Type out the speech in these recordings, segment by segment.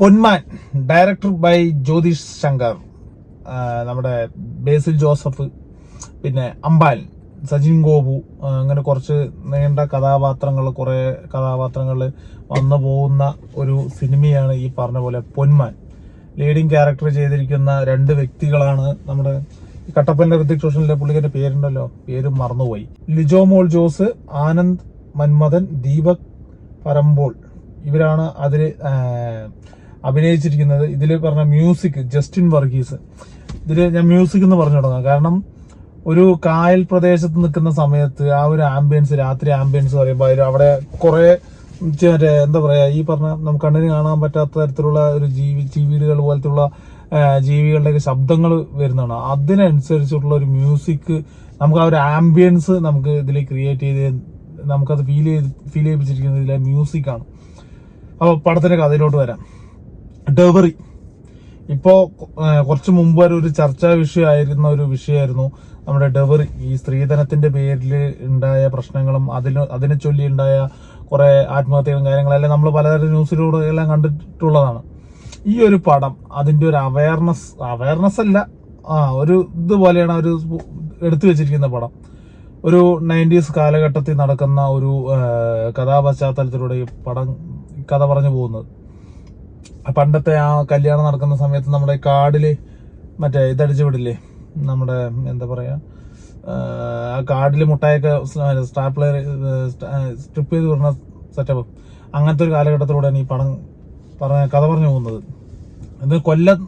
പൊന്മാൻ director by Jyothish Shankar, നമ്മുടെ ബേസിൽ Joseph, പിന്നെ അമ്പാൻ, സജിൻ ഗോപു, അങ്ങനെ കുറച്ച് നീണ്ട കുറെ കഥാപാത്രങ്ങൾ വന്നു പോകുന്ന ഒരു സിനിമയാണ് ഈ പറഞ്ഞ പോലെ പൊന്മാൻ. ലീഡിങ് ക്യാരക്ടർ ചെയ്തിരിക്കുന്ന രണ്ട് വ്യക്തികളാണ് നമ്മുടെ കട്ടപ്പന ഋതിക് റോഷനിലെ പുള്ളിക്കാരുടെ പേരുണ്ടല്ലോ, പേര് മറന്നുപോയി. ലിജോ മോൾ ജോസ്, ആനന്ദ് മന്മഥൻ, ദീപക് പരമ്പോൾ, ഇവരാണ് അതിൽ അഭിനയിച്ചിരിക്കുന്നത്. ഇതിൽ പറഞ്ഞ മ്യൂസിക് ജസ്റ്റിൻ വർഗീസ്. ഇതിൽ ഞാൻ മ്യൂസിക് എന്ന് പറഞ്ഞു തുടങ്ങാം. കാരണം ഒരു കായൽ പ്രദേശത്ത് നിൽക്കുന്ന സമയത്ത് ആ ഒരു ആംബിയൻസ്, രാത്രി ആംബിയൻസ് പറയുമ്പോൾ അവിടെ കുറെ എന്താ പറയാ, ഈ പറഞ്ഞ നമുക്ക് കണ്ണിന് കാണാൻ പറ്റാത്ത തരത്തിലുള്ള ഒരു ജീവികൾ പോലത്തുള്ള ജീവികളുടെയൊക്കെ ശബ്ദങ്ങൾ വരുന്നതാണ്. അതിനനുസരിച്ചിട്ടുള്ള ഒരു മ്യൂസിക്, നമുക്ക് ആ ഒരു ആംബിയൻസ് നമുക്ക് ഇതിൽ ക്രിയേറ്റ് ചെയ്ത് നമുക്കത് ഫീൽ ചെയ്യിപ്പിച്ചിരിക്കുന്നത് ഇതിലെ മ്യൂസിക്കാണ്. അപ്പോൾ പടത്തിന്റെ കഥയിലോട്ട് വരാം. ഡെവറി ഇപ്പോ കുറച്ച് മുമ്പ് വരെ ഒരു ചർച്ചാ വിഷയമായിരുന്നു നമ്മുടെ ഡെവറി. ഈ സ്ത്രീധനത്തിന്റെ പേരിൽ ഉണ്ടായ പ്രശ്നങ്ങളും അതിനെ ചൊല്ലി ഉണ്ടായ കുറെ ആത്മഹത്യകളും കാര്യങ്ങളെല്ലാം നമ്മൾ പലതരം ന്യൂസിലൂടെ എല്ലാം കണ്ടിട്ടുള്ളതാണ്. ഈ ഒരു പടം അതിന്റെ ഒരു അവയർനെസ് അല്ല, ഒരു ഇതുപോലെയാണ് ഒരു എടുത്തു വെച്ചിരിക്കുന്ന പടം. ഒരു 90s കാലഘട്ടത്തിൽ നടക്കുന്ന ഒരു കഥാപശ്ചാത്തലത്തിലൂടെ ഈ പടം കഥ പറഞ്ഞു പോകുന്നത്. പണ്ടത്തെ ആ കല്യാണം നടക്കുന്ന സമയത്ത് നമ്മുടെ കാടില് മറ്റേ ഇതടിച്ചു വിടില്ലേ, നമ്മുടെ എന്താ പറയാ, ആ കാടില് മുട്ടായൊക്കെ സ്ട്രിപ്പ് ചെയ്ത് വിടുന്ന സെറ്റപ്പ്, അങ്ങനത്തെ ഒരു കാലഘട്ടത്തിലൂടെയാണ് ഈ പടം കഥ പറഞ്ഞു പോകുന്നത്. ഇത് കൊല്ലം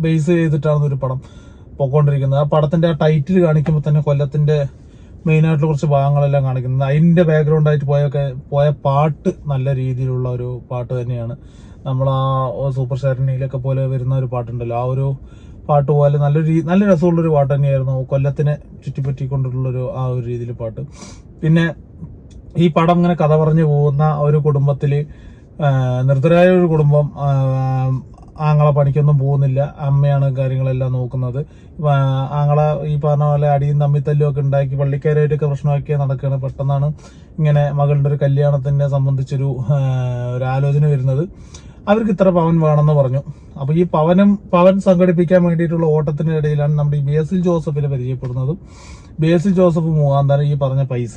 ബേസ് ചെയ്തിട്ടാണ് ഒരു പടം പൊക്കോണ്ടിരിക്കുന്നത്. ആ പടത്തിന്റെ ആ ടൈറ്റിൽ കാണിക്കുമ്പോൾ തന്നെ കൊല്ലത്തിന്റെ മെയിൻ ആയിട്ടുള്ള കുറച്ച് ഭാഗങ്ങളെല്ലാം കാണിക്കുന്നത്. അതിന്റെ ബാക്ക്ഗ്രൗണ്ട് ആയിട്ട് പോയ പാട്ട് നല്ല രീതിയിലുള്ള ഒരു പാട്ട് തന്നെയാണ്. നമ്മൾ ആ സൂപ്പർ സ്റ്റാറിനിലൊക്കെ പോലെ വരുന്ന ഒരു പാട്ടുണ്ടല്ലോ, ആ ഒരു പാട്ട് പോലെ നല്ല രസമുള്ളൊരു പാട്ട് തന്നെയായിരുന്നു. കൊല്ലത്തിനെ ചുറ്റിപ്പറ്റിക്കൊണ്ടുള്ളൊരു ആ ഒരു രീതിയിൽ പാട്ട്. പിന്നെ ഈ പടം ഇങ്ങനെ കഥ പറഞ്ഞു പോകുന്ന ഒരു കുടുംബത്തില്, നിർദ്ധരായ ഒരു കുടുംബം, ആങ്ങളെ പണിക്കൊന്നും പോകുന്നില്ല, അമ്മയാണ് കാര്യങ്ങളെല്ലാം നോക്കുന്നത്. ആങ്ങളെ ഈ പറഞ്ഞ പോലെ അടിയും തമ്മിത്തല്ലും ഒക്കെ ഉണ്ടാക്കി പള്ളിക്കാരായിട്ടൊക്കെ പ്രശ്നമൊക്കെ നടക്കുകയാണ്. പെട്ടെന്നാണ് ഇങ്ങനെ മകളുടെ ഒരു കല്യാണത്തിനെ സംബന്ധിച്ചൊരു ആലോചന വരുന്നത്. അവർക്ക് ഇത്ര പവൻ വേണമെന്ന് പറഞ്ഞു. അപ്പൊ ഈ പവൻ സംഘടിപ്പിക്കാൻ വേണ്ടിയിട്ടുള്ള ഓട്ടത്തിനിടയിലാണ് നമ്മുടെ ഈ ബേസിൽ ജോസഫിനെ പരിചയപ്പെടുന്നതും. ബേസിൽ ജോസഫ് മുഖാന്തരം ഈ പറഞ്ഞ പൈസ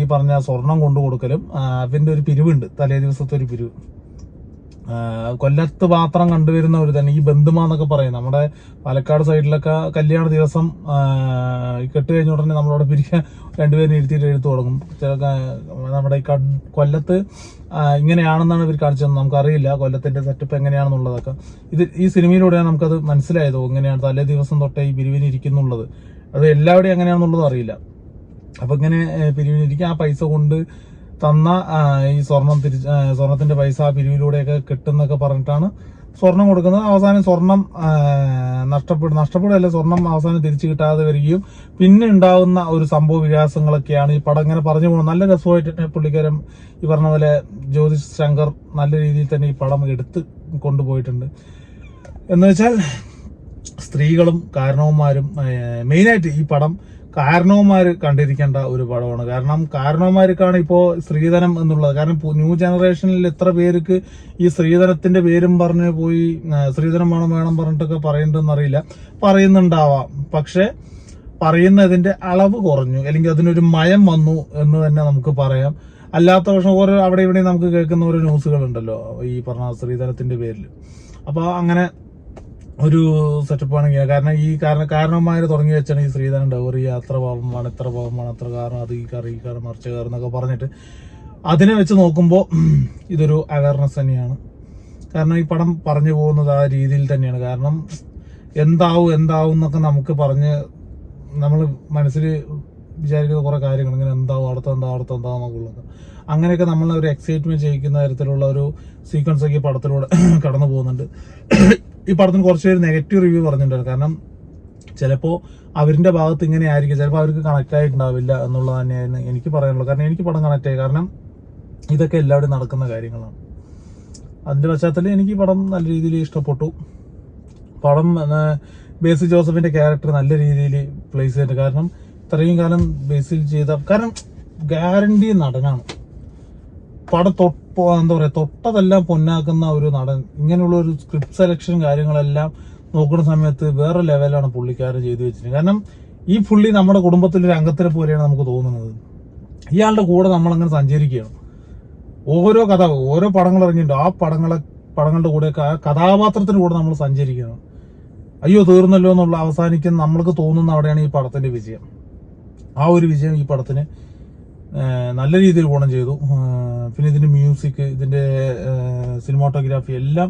ഈ പറഞ്ഞ സ്വർണം കൊണ്ടു കൊടുക്കലും, അതിന്റെ ഒരു പിരിവുണ്ട്, തലേ ദിവസത്തെ ഒരു പിരിവ്. കൊല്ലത്ത് മാത്രം കണ്ടുവരുന്ന ഒരു തന്നെ ഈ ബന്ധുമാന്നൊക്കെ പറയും. നമ്മുടെ പാലക്കാട് സൈഡിലൊക്കെ കല്യാണ ദിവസം കെട്ട് കഴിഞ്ഞ ഉടനെ നമ്മളവിടെ പിരിക്കാൻ രണ്ടുപേരും ഇരുത്തിയിട്ട് എഴുത്തു തുടങ്ങും. നമ്മുടെ ഈ കൊല്ലത്ത് ഇങ്ങനെയാണെന്നാണ് ഇവർ കാണിച്ചത്. നമുക്കറിയില്ല കൊല്ലത്തിന്റെ സെറ്റപ്പ് എങ്ങനെയാണെന്നുള്ളതൊക്കെ. ഈ സിനിമയിലൂടെയാണ് നമുക്കത് മനസ്സിലായതോ എങ്ങനെയാണ് തലേ ദിവസം തൊട്ടേ ഈ പിരിവിന് ഇരിക്കുന്നുള്ളത്. അത് എല്ലാവരുടെയും എങ്ങനെയാണെന്നുള്ളത് അറിയില്ല. അപ്പൊ ഇങ്ങനെ പിരിവിനിരിക്കും. ആ പൈസ കൊണ്ട് തന്ന ഈ സ്വർണത്തിന്റെ പൈസ ആ പിരിവിലൂടെയൊക്കെ കിട്ടുന്നൊക്കെ പറഞ്ഞിട്ടാണ് സ്വർണം കൊടുക്കുന്നത്. അവസാനം സ്വർണം നഷ്ടപ്പെടുകയല്ല, സ്വർണം അവസാനം തിരിച്ചു കിട്ടാതെ വരികയും പിന്നെ ഉണ്ടാവുന്ന ഒരു സംഭവ വികാസങ്ങളൊക്കെയാണ് ഈ പടം ഇങ്ങനെ പറഞ്ഞു പോകുന്നത്. നല്ല രസമായിട്ട് തന്നെ പുള്ളിക്കാരൻ ഈ പറഞ്ഞ പോലെ ജ്യോതിഷ് ശങ്കർ നല്ല രീതിയിൽ തന്നെ ഈ പടം എടുത്ത് കൊണ്ടുപോയിട്ടുണ്ട്. എന്ന് വെച്ചാൽ സ്ത്രീകളും കാരണവന്മാരും, മെയിനായിട്ട് ഈ പടം കാരണവന്മാര് കണ്ടിരിക്കേണ്ട ഒരു പടമാണ്. കാരണം കാരണവന്മാർക്കാണ് ഇപ്പോ സ്ത്രീധനം എന്നുള്ളത്. കാരണം ന്യൂ ജനറേഷനിൽ എത്ര പേർക്ക് ഈ സ്ത്രീധനത്തിന്റെ പേരും പറഞ്ഞ് പോയി സ്ത്രീധനം വേണം പറഞ്ഞിട്ടൊക്കെ പറയുന്നുണ്ടെന്നറിയില്ല. പറയുന്നുണ്ടാവാം, പക്ഷെ പറയുന്നതിന്റെ അളവ് കുറഞ്ഞു, അല്ലെങ്കിൽ അതിനൊരു മയം വന്നു എന്ന് തന്നെ നമുക്ക് പറയാം. അല്ലാത്ത പക്ഷം ഓരോ അവിടെ ഇവിടെ നമുക്ക് കേൾക്കുന്ന ഓരോ ന്യൂസുകൾ ഉണ്ടല്ലോ ഈ പറഞ്ഞ സ്ത്രീധനത്തിന്റെ പേരിൽ. അപ്പൊ അങ്ങനെ ഒരു സെറ്റപ്പാണെങ്കിൽ കാരണം ഈ കാരണവന്മാര് തുടങ്ങി വെച്ചാണ് ഈ സ്ത്രീധനം, ഡൗറി, അത്ര പാവമാണ്, ഇത്ര പാവമാണ്, അത്ര കാരണം, അത് ഈ കാരം മറിച്ച കാരം എന്നൊക്കെ പറഞ്ഞിട്ട് അതിനെ വെച്ച് നോക്കുമ്പോൾ ഇതൊരു അവയർനെസ് തന്നെയാണ്. കാരണം ഈ പടം പറഞ്ഞു പോകുന്നത് ആ രീതിയിൽ തന്നെയാണ്. കാരണം എന്താവും എന്നൊക്കെ നമുക്ക് പറഞ്ഞ് നമ്മൾ മനസ്സിൽ വിചാരിക്കുന്ന കുറെ കാര്യങ്ങൾ, ഇങ്ങനെ എന്താവും അടുത്തെന്താന്നൊക്കെ ഉള്ളത്, അങ്ങനെയൊക്കെ നമ്മളെ ഒരു എക്സൈറ്റ്മെന്റ് ചെയ്യിക്കുന്ന തരത്തിലുള്ള ഒരു സീക്വൻസ് ഒക്കെ ഈ പടത്തിലൂടെ കടന്നു പോകുന്നുണ്ട്. ഈ പടത്തിന് കുറച്ച് പേര് നെഗറ്റീവ് റിവ്യൂ പറഞ്ഞിട്ടുണ്ടായിരുന്നു. കാരണം ചിലപ്പോൾ അവരുടെ ഭാഗത്ത് ഇങ്ങനെ ആയിരിക്കും, ചിലപ്പോൾ അവർക്ക് കണക്ട് ആയിട്ടുണ്ടാവില്ല എന്നുള്ളത് തന്നെയാണ് എനിക്ക് പറയാനുള്ളത്. കാരണം എനിക്ക് പടം കണക്ട് ആയി, കാരണം ഇതൊക്കെ എല്ലാവരും നടക്കുന്ന കാര്യങ്ങളാണ്. അതിന്റെ പശ്ചാത്തലത്തിൽ എനിക്ക് പടം നല്ല രീതിയിൽ ഇഷ്ടപ്പെട്ടു. പടം ബേസിൽ ജോസഫിന്റെ ക്യാരക്ടർ നല്ല രീതിയിൽ പ്ലേസ് ചെയ്തിട്ട്, കാരണം ഇത്രയും കാലം ബേസിൽ ചെയ്ത, കാരണം ഗ്യാരണ്ടി നടനാണ്. പടം എന്താ പറയാ തൊട്ടതെല്ലാം പൊന്നാക്കുന്ന ഒരു നടൻ. ഇങ്ങനെയുള്ള ഒരു സ്ക്രിപ്റ്റ് സെലക്ഷൻ കാര്യങ്ങളെല്ലാം നോക്കുന്ന സമയത്ത് വേറെ ലെവലാണ് പുള്ളിക്കാരൻ ചെയ്തു വെച്ചിട്ടുണ്ട്. കാരണം ഈ പുള്ളി നമ്മുടെ കുടുംബത്തിലൊരു അംഗത്തിനെ പോലെയാണ് നമുക്ക് തോന്നുന്നത്. ഇയാളുടെ കൂടെ നമ്മളങ്ങനെ സഞ്ചരിക്കുകയാണ്. ഓരോ പടങ്ങൾ ഇറങ്ങിയിട്ടുണ്ട്. ആ പടങ്ങളുടെ കൂടെ ആ കഥാപാത്രത്തിന്റെ കൂടെ നമ്മൾ സഞ്ചരിക്കുകയാണ്. അയ്യോ തീർന്നല്ലോ എന്നുള്ള അവസാനിക്കുന്ന നമ്മൾക്ക് തോന്നുന്ന അവിടെയാണ് ഈ പടത്തിന്റെ വിജയം. ആ ഒരു വിജയം ഈ പടത്തിന് നല്ല രീതിയിൽ ഗുണം ചെയ്തു. പിന്നെ ഇതിന്റെ മ്യൂസിക്, ഇതിന്റെ സിനിമാറ്റോഗ്രാഫി എല്ലാം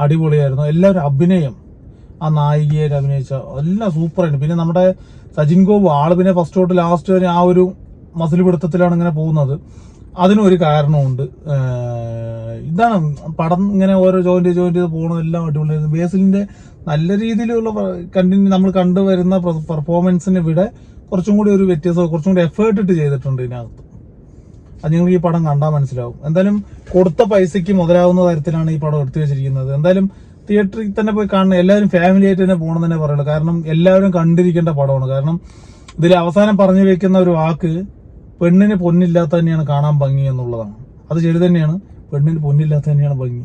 അടിപൊളിയായിരുന്നു. എല്ലാവരും അഭിനയം, ആ നായികയായിട്ട് അഭിനയിച്ച എല്ലാം സൂപ്പറായിരുന്നു. പിന്നെ നമ്മുടെ സജിൻ ഗോപു ആള് പിന്നെ ഫസ്റ്റ് തൊട്ട് ലാസ്റ്റ് വരെ ആ ഒരു മസിൽ പിടുത്തത്തിലാണ് ഇങ്ങനെ പോകുന്നത്. അതിനൊരു കാരണമുണ്ട്. ഇതാണ് പടം ഇങ്ങനെ ഓരോ ജോയിന്റ് ചെയ്ത് പോകുന്നതെല്ലാം അടിപൊളിയായിരുന്നു. ബേസിലിന്റെ നല്ല രീതിയിലുള്ള കണ്ടിന്യൂ നമ്മൾ കണ്ടുവരുന്ന പെർഫോമൻസിനെ ഇവിടെ കുറച്ചും കൂടി ഒരു വ്യത്യാസം, കുറച്ചും കൂടി എഫേർട്ട് ഇട്ട് ചെയ്തിട്ടുണ്ട് ഇതിനകത്ത്. അത് നിങ്ങൾക്ക് ഈ പടം കണ്ടാൽ മനസ്സിലാവും. എന്തായാലും കൊടുത്ത പൈസയ്ക്ക് മുതലാവുന്ന തരത്തിലാണ് ഈ പടം എടുത്തു വെച്ചിരിക്കുന്നത്. എന്തായാലും തിയേറ്ററിൽ തന്നെ പോയി കാണണം. എല്ലാവരും ഫാമിലി ആയിട്ട് തന്നെ പോകണം തന്നെ പറയുള്ളൂ. കാരണം എല്ലാവരും കണ്ടിരിക്കേണ്ട പടമാണ്. കാരണം ഇതിൽ അവസാനം പറഞ്ഞു വെക്കുന്ന ഒരു വാക്ക് പെണ്ണിന് പൊന്നില്ലാത്ത തന്നെയാണ് കാണാൻ ഭംഗി എന്നുള്ളതാണ്. അത് ശരി തന്നെയാണ്. പെണ്ണിന് പൊന്നില്ലാത്ത തന്നെയാണ് ഭംഗി.